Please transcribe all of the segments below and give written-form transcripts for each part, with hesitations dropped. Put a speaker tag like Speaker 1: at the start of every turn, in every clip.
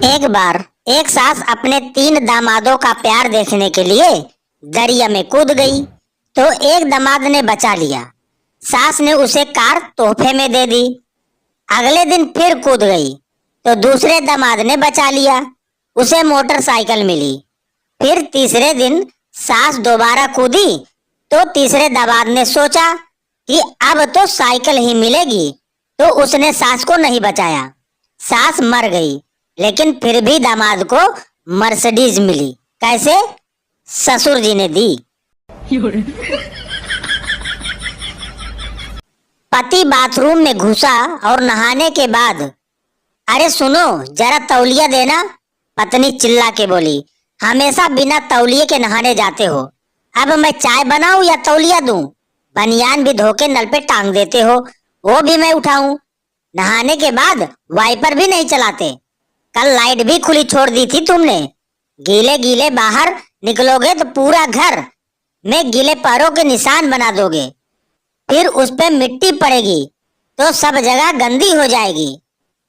Speaker 1: एक बार एक सास अपने 3 दामादों का प्यार देखने के लिए दरिया में कूद गई तो एक दामाद ने बचा लिया। सास ने उसे कार तोहफे में दे दी। अगले दिन फिर कूद गई तो दूसरे दामाद ने बचा लिया, उसे मोटरसाइकिल मिली। फिर तीसरे दिन सास दोबारा कूदी तो तीसरे दामाद ने सोचा कि अब तो साइकिल ही मिलेगी, तो उसने सास को नहीं बचाया। सास मर गई, लेकिन फिर भी दामाद को मर्सिडीज मिली। कैसे? ससुर जी ने दी। पति बाथरूम में घुसा और नहाने के बाद, अरे सुनो जरा तौलिया देना। पत्नी चिल्ला के बोली, हमेशा बिना तौलिए के नहाने जाते हो, अब मैं चाय बनाऊं या तौलिया दूं? बनियान भी धो के नल पे टांग देते हो, वो भी मैं उठाऊं? नहाने के बाद वाइपर भी नहीं चलाते। कल लाइट भी खुली छोड़ दी थी तुमने। गीले गीले बाहर निकलोगे तो पूरा घर में गीले पैरों के निशान बना दोगे, फिर उस पे मिट्टी पड़ेगी तो सब जगह गंदी हो जाएगी।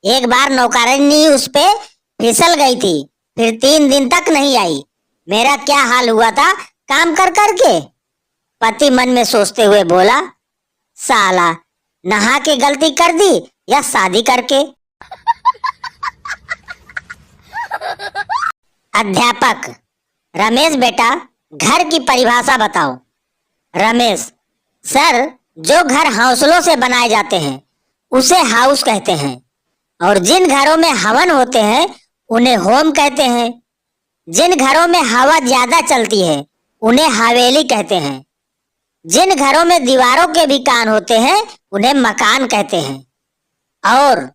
Speaker 1: एक बार नौकरानी उस पे फिसल गई थी, फिर 3 दिन तक नहीं आई। मेरा क्या हाल हुआ था काम कर करके। पति मन में सोचते हुए बोला, साला नहा के गलती कर दी या शादी करके। अध्यापक, रमेश बेटा घर की परिभाषा बताओ। रमेश, सर जो घर हौसलों से बनाए जाते हैं उसे हाउस कहते हैं, और जिन घरों में हवन होते हैं उन्हें होम कहते हैं। जिन घरों में हवा ज्यादा चलती है उन्हें हवेली कहते हैं। जिन घरों में दीवारों के भी कान होते हैं उन्हें मकान कहते हैं। और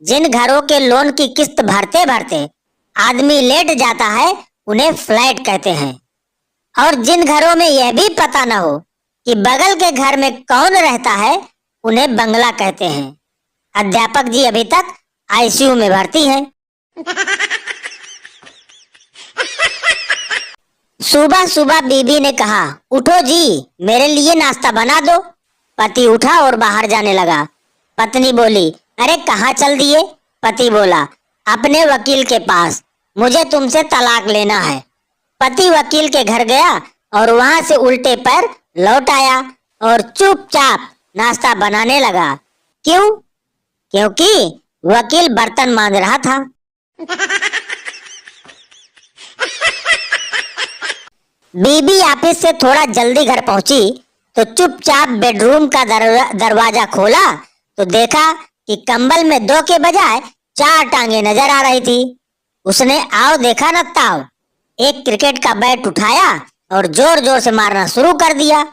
Speaker 1: जिन घरों के लोन की किस्त भरते भरते आदमी लेट जाता है उन्हें फ्लैट कहते हैं। और जिन घरों में यह भी पता न हो कि बगल के घर में कौन रहता है उन्हें बंगला कहते हैं। अध्यापक जी अभी तक आईसीयू में भर्ती हैं। सुबह सुबह बीबी ने कहा, उठो जी मेरे लिए नाश्ता बना दो। पति उठा और बाहर जाने लगा। पत्नी बोली, अरे कहाँ चल दिए? पति बोला, अपने वकील के पास, मुझे तुमसे तलाक लेना है। पति वकील के घर गया और वहां से उल्टे पैर लौट आया और चुपचाप नाश्ता बनाने लगा। क्यों? क्योंकि वकील बर्तन मांज रहा था। बीबी ऑफिस से थोड़ा जल्दी घर पहुंची तो चुपचाप बेडरूम का दरवाजा खोला तो देखा कि कंबल में 2 के बजाय 4 टांगे नजर आ रही थी। उसने आओ देखा न ताओ, एक क्रिकेट का बैट उठाया और जोर जोर से मारना शुरू कर दिया।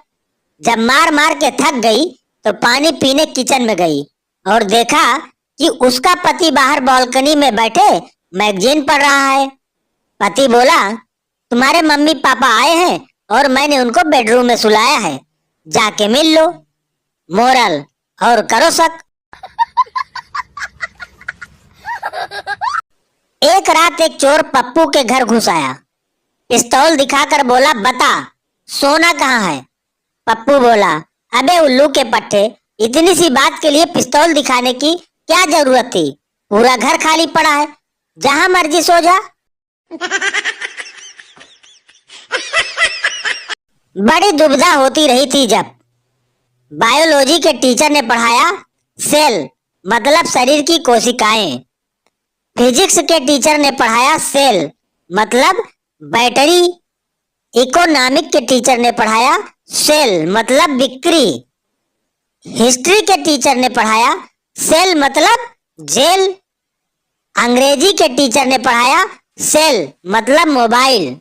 Speaker 1: जब मार मार के थक गई तो पानी पीने किचन में गई और देखा कि उसका पति बाहर बालकनी में बैठे मैगजीन पढ़ रहा है। पति बोला, तुम्हारे मम्मी पापा आए हैं और मैंने उनको बेडरूम में सुलाया है, जाके मिल लो। मोरल, और करो शक। एक रात एक चोर पप्पू के घर घुस आया। पिस्तौल दिखाकर बोला, बता सोना कहाँ है? पप्पू बोला, अबे उल्लू के पट्टे, इतनी सी बात के लिए पिस्तौल दिखाने की क्या जरूरत थी? पूरा घर खाली पड़ा है, जहां मर्जी सो जा। बड़ी दुविधा होती रही थी जब बायोलॉजी के टीचर ने पढ़ाया सेल मतलब शरीर की कोशिकाएं, फिजिक्स के टीचर ने पढ़ाया सेल मतलब बैटरी, इकोनॉमिक के टीचर ने पढ़ाया सेल मतलब बिक्री, हिस्ट्री के टीचर ने पढ़ाया सेल मतलब जेल, अंग्रेजी के टीचर ने पढ़ाया सेल मतलब मोबाइल।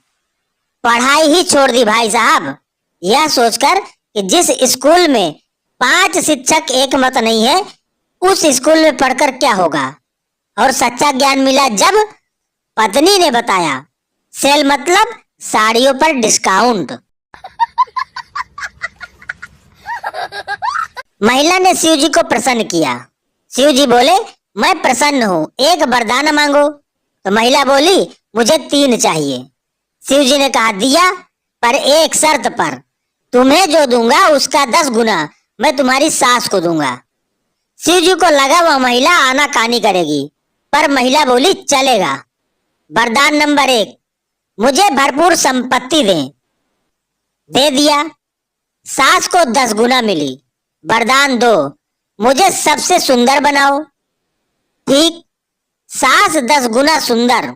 Speaker 1: पढ़ाई ही छोड़ दी भाई साहब, यह सोचकर कि जिस स्कूल में 5 शिक्षक एक मत नहीं है उस स्कूल में पढ़कर क्या होगा। और सच्चा ज्ञान मिला जब पत्नी ने बताया सेल मतलब साड़ियों पर डिस्काउंट। महिला ने शिव जी को प्रसन्न किया। शिव जी बोले, मैं प्रसन्न हूँ, एक वरदान मांगो। तो महिला बोली, मुझे 3 चाहिए। शिव जी ने कहा, दिया, पर एक शर्त पर, तुम्हें जो दूंगा उसका 10 गुना मैं तुम्हारी सास को दूंगा। शिव जी को लगा वह महिला आनाकानी करेगी, पर महिला बोली, चलेगा। वरदान नंबर 1, मुझे भरपूर संपत्ति दें। दे दिया। सास को 10 गुना मिली। वरदान 2, मुझे सबसे सुंदर बनाओ। ठीक, सास 10 गुना सुंदर।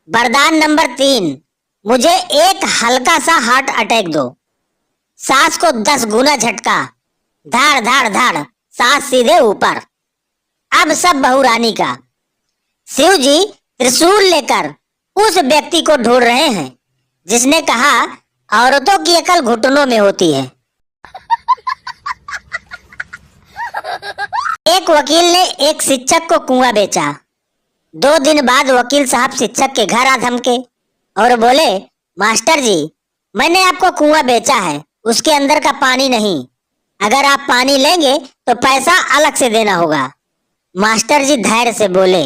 Speaker 1: वरदान नंबर 3, मुझे एक हल्का सा हार्ट अटैक दो। सास को 10 गुना झटका। धाड़ धाड़ धाड़, सास सीधे ऊपर। अब सब बहू रानी का। शिव जी त्रिशूल लेकर उस व्यक्ति को ढूंढ रहे हैं जिसने कहा औरतों की अकल घुटनों में होती है। एक वकील ने एक शिक्षक को कुआं बेचा। 2 दिन बाद वकील साहब शिक्षक के घर आ धमके और बोले, मास्टर जी, मैंने आपको कुआं बेचा है, उसके अंदर का पानी नहीं। अगर आप पानी लेंगे तो पैसा अलग से देना होगा। मास्टर जी धैर्य से बोले,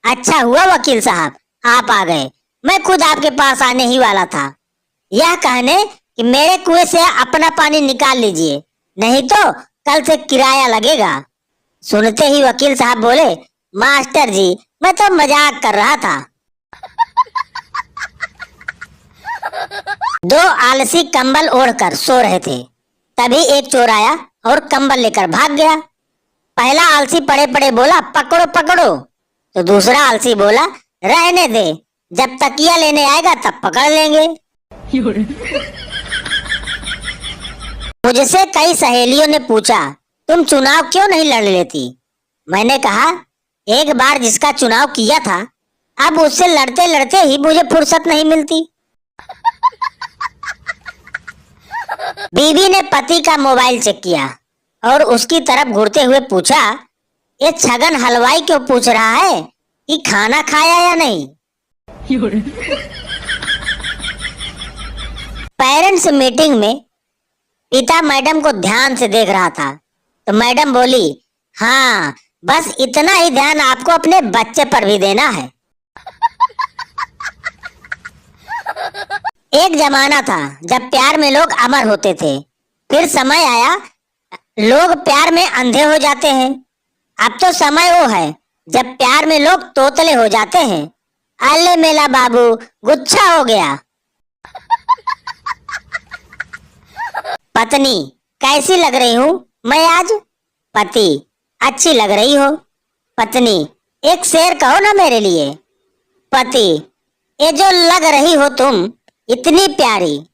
Speaker 1: अच्छा हुआ वकील साहब आप आ गए, मैं खुद आपके पास आने ही वाला था, यह कहने कि मेरे कुएं से अपना पानी निकाल लीजिए, नहीं तो कल से किराया लगेगा। सुनते ही वकील साहब बोले, मास्टर जी मैं तो मजाक कर रहा था। 2 आलसी कंबल ओढ़कर सो रहे थे। तभी एक चोर आया और कंबल लेकर भाग गया। पहला आलसी पड़े पड़े बोला, पकड़ो पकड़ो। तो दूसरा आलसी बोला, रहने दे, जब तकिया लेने आएगा तब पकड़ लेंगे। मुझसे कई सहेलियों ने पूछा, तुम चुनाव क्यों नहीं लड़ लेती? मैंने कहा, एक बार जिसका चुनाव किया था, अब उससे लड़ते लड़ते ही मुझे फुर्सत नहीं मिलती। बीवी ने पति का मोबाइल चेक किया और उसकी तरफ घूरते हुए पूछा, ये छगन हलवाई क्यों पूछ रहा है कि खाना खाया या नहीं? पेरेंट्स मीटिंग में पिता मैडम को ध्यान से देख रहा था तो मैडम बोली, हाँ बस इतना ही ध्यान आपको अपने बच्चे पर भी देना है। एक जमाना था जब प्यार में लोग अमर होते थे, फिर समय आया लोग प्यार में अंधे हो जाते हैं। अब तो समय वो है जब प्यार में लोग तोतले हो जाते हैं। अल्ले मेला बाबू गुच्छा हो गया। पत्नी, कैसी लग रही हूँ मैं आज? पति, अच्छी लग रही हो। पत्नी, एक शेर कहो ना मेरे लिए। पति, ये जो लग रही हो तुम इतनी प्यारी,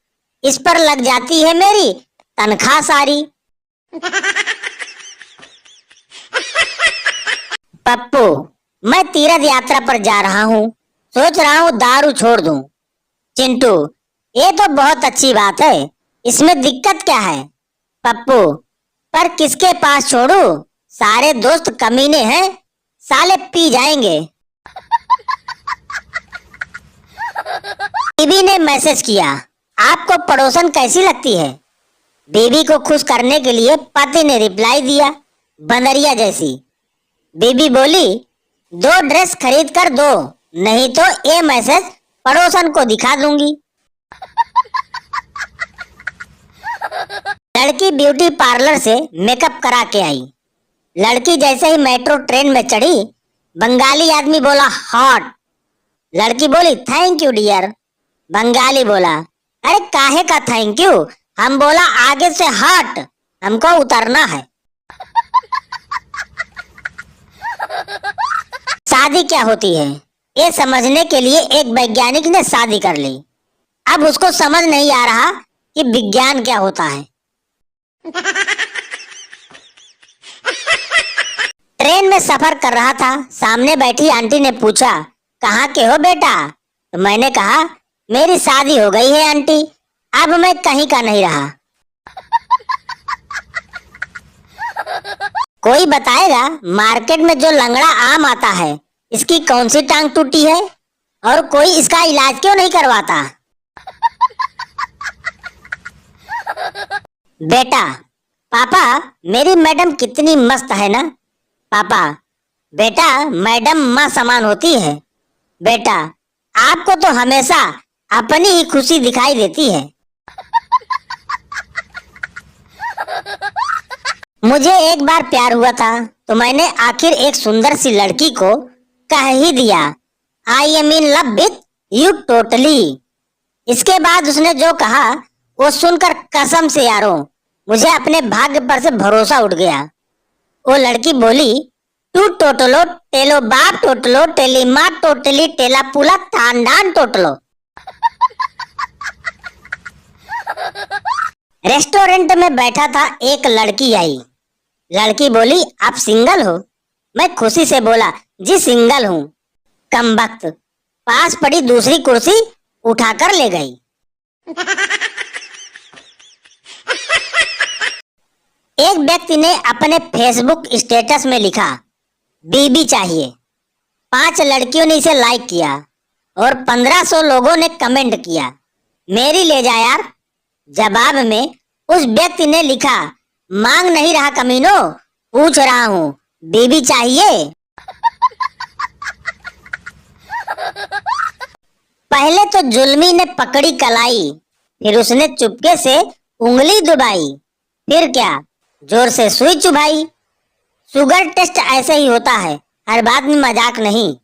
Speaker 1: इस पर लग जाती है मेरी तनख्वाह सारी। पप्पू, मैं तीर्थ यात्रा पर जा रहा हूँ, सोच रहा हूँ दारू छोड़ दूं। चिंटू, ये तो बहुत अच्छी बात है, इसमें दिक्कत क्या है? पप्पू, पर किसके पास छोड़ू? सारे दोस्त कमीने हैं, साले पी जाएंगे। बीबी ने मैसेज किया, आपको पड़ोसन कैसी लगती है? बीबी को खुश करने के लिए पति ने रिप्लाई दिया, बंदरिया जैसी। बीबी बोली, 2 ड्रेस खरीद कर दो, नहीं तो ये मैसेज पड़ोसन को दिखा दूंगी। लड़की ब्यूटी पार्लर से मेकअप करा के आई। लड़की जैसे ही मेट्रो ट्रेन में चढ़ी, बंगाली आदमी बोला, हॉट। लड़की बोली, थैंक यू डियर। बंगाली बोला, अरे काहे का थैंक यू, हम बोला आगे से हट, हमको उतरना है। शादी क्या होती है ये समझने के लिए एक वैज्ञानिक ने शादी कर ली। अब उसको समझ नहीं आ रहा कि विज्ञान क्या होता है। ट्रेन में सफर कर रहा था, सामने बैठी आंटी ने पूछा, कहाँ के हो बेटा? तो मैंने कहा, मेरी शादी हो गई है आंटी, अब मैं कहीं का नहीं रहा। कोई बताएगा मार्केट में जो लंगड़ा आम आता है इसकी कौन सी टांग टूटी है और कोई इसका इलाज क्यों नहीं करवाता? बेटा, पापा मेरी मैडम कितनी मस्त है ना? पापा, बेटा मैडम माँ समान होती है। बेटा, आपको तो हमेशा अपनी ही खुशी दिखाई देती है। मुझे एक बार प्यार हुआ था तो मैंने आखिर एक सुंदर सी लड़की को कह ही दिया, I am in love with you totally. इसके बाद उसने जो कहा वो सुनकर कसम से यारों मुझे अपने भाग्य पर से भरोसा उठ गया। वो लड़की बोली, टू टोटलो टेलो बाप टोटलो टेली माँ टोटली टेला पुला तांडान टोटलो। रेस्टोरेंट में बैठा था, एक लड़की आई। लड़की बोली, आप सिंगल हो? मैं खुशी से बोला, जी सिंगल हूँ। कमबख्त, पास पड़ी दूसरी कुर्सी उठाकर ले गई। एक व्यक्ति ने अपने फेसबुक स्टेटस में लिखा, बीबी चाहिए। 5 लड़कियों ने इसे लाइक किया और 1500 लोगों ने कमेंट किया, मेरी ले जा यार। जवाब में उस व्यक्ति ने लिखा, मांग नहीं रहा कमीनो, पूछ रहा हूँ बीबी चाहिए। पहले तो जुल्मी ने पकड़ी कलाई, फिर उसने चुपके से उंगली दबाई, फिर क्या जोर से सुई चुभाई। शुगर टेस्ट ऐसे ही होता है, हर बात में मजाक नहीं।